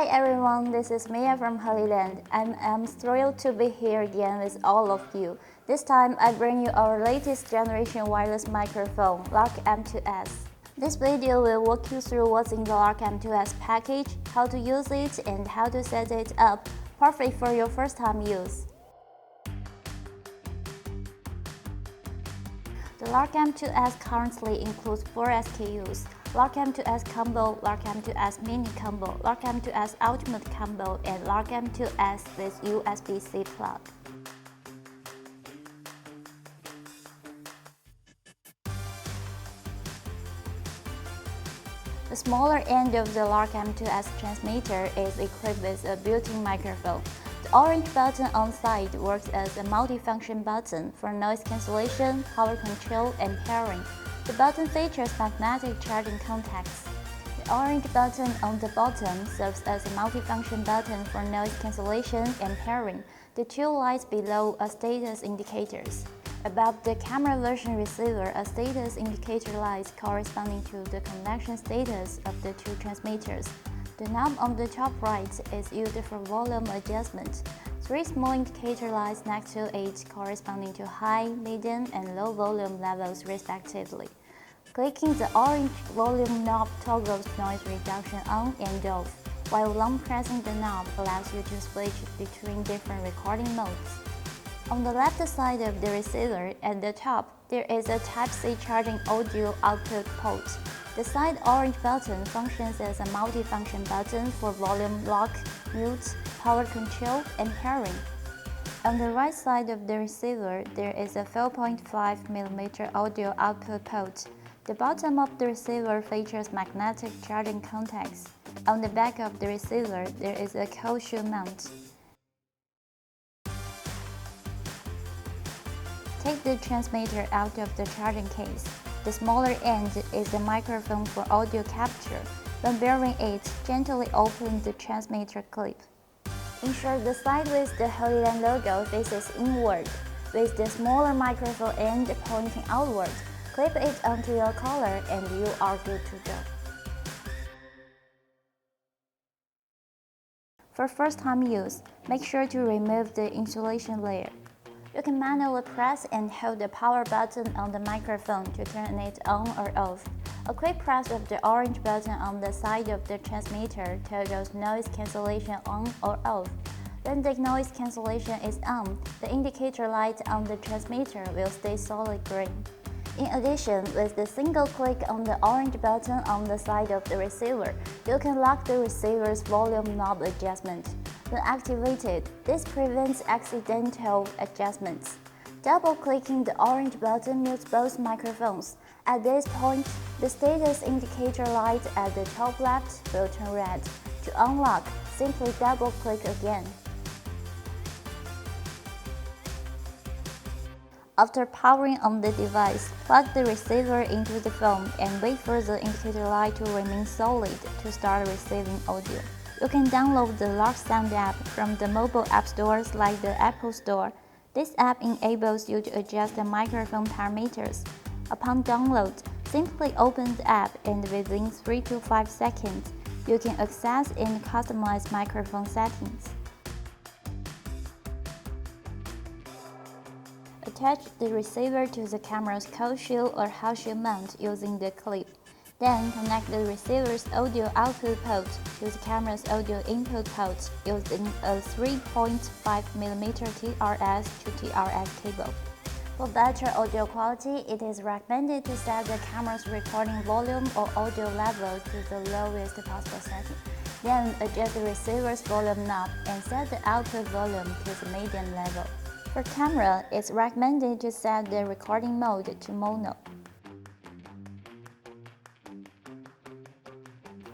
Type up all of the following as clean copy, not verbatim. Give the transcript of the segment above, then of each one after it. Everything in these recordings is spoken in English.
Hi everyone, this is Mia from Hollyland, and I'm thrilled to be here again with all of you. This time I bring you our latest generation wireless microphone, LARK M2S. This video will walk you through what's in the LARK M2S package, how to use it, and how to set it up, perfect for your first time use. The LARK M2S currently includes 4 SKUs: LARK M2S Combo, LARK M2S Mini Combo, LARK M2S Ultimate Combo, and LARK M2S with USB-C plug. The smaller end of the LARK M2S transmitter is equipped with a built-in microphone. The orange button on the side works as a multi-function button for noise cancellation, power control, and pairing. The button features magnetic charging contacts. The orange button on the bottom serves as a multi-function button for noise cancellation and pairing. The two lights below are status indicators. Above the camera version receiver are status indicator lights corresponding to the connection status of the two transmitters. The knob on the top right is used for volume adjustment. 3 small indicator lights next to it corresponding to high, medium, and low volume levels respectively. Clicking the orange volume knob toggles noise reduction on and off, while long pressing the knob allows you to switch between different recording modes. On the left side of the receiver, at the top, there is a Type-C charging audio output port. The side orange button functions as a multi-function button for volume lock, mute, power control, and pairing. On the right side of the receiver, there is a 4.5mm audio output port. The bottom of the receiver features magnetic charging contacts. On the back of the receiver, there is a cold shoe mount. Take the transmitter out of the charging case. The smaller end is the microphone for audio capture. When bearing it, gently open the transmitter clip. Ensure the side with the Hollyland logo faces inward, with the smaller microphone end pointing outward. Clip it onto your collar and you are good to go. For first-time use, make sure to remove the insulation layer. You can manually press and hold the power button on the microphone to turn it on or off. A quick press of the orange button on the side of the transmitter toggles noise cancellation on or off. When the noise cancellation is on, the indicator light on the transmitter will stay solid green. In addition, with the single click on the orange button on the side of the receiver, you can lock the receiver's volume knob adjustment. When activated, this prevents accidental adjustments. Double-clicking the orange button mutes both microphones. At this point, the status indicator light at the top left will turn red. To unlock, simply double-click again. After powering on the device, plug the receiver into the phone and wait for the indicator light to remain solid to start receiving audio. You can download the LARK Sound app from the mobile app stores like the Apple Store. This app enables you to adjust the microphone parameters. Upon download, simply open the app and within 3 to 5 seconds, you can access and customize microphone settings. Attach the receiver to the camera's cold shoe or hot shoe mount using the clip. Then connect the receiver's audio output port to the camera's audio input port using a 3.5mm TRS to TRS cable. For better audio quality, it is recommended to set the camera's recording volume or audio level to the lowest possible setting. Then adjust the receiver's volume knob and set the output volume to the medium level. For camera, it's recommended to set the recording mode to mono.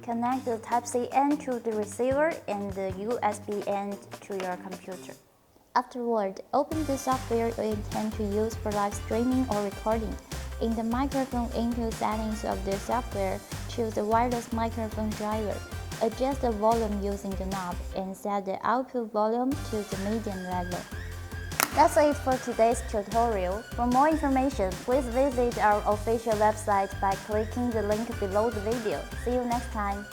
Connect the Type-C end to the receiver and the USB end to your computer. Afterward, open the software you intend to use for live streaming or recording. In the microphone input settings of the software, choose the wireless microphone driver. Adjust the volume using the knob and set the output volume to the medium level. That's it for today's tutorial. For more information, please visit our official website by clicking the link below the video. See you next time!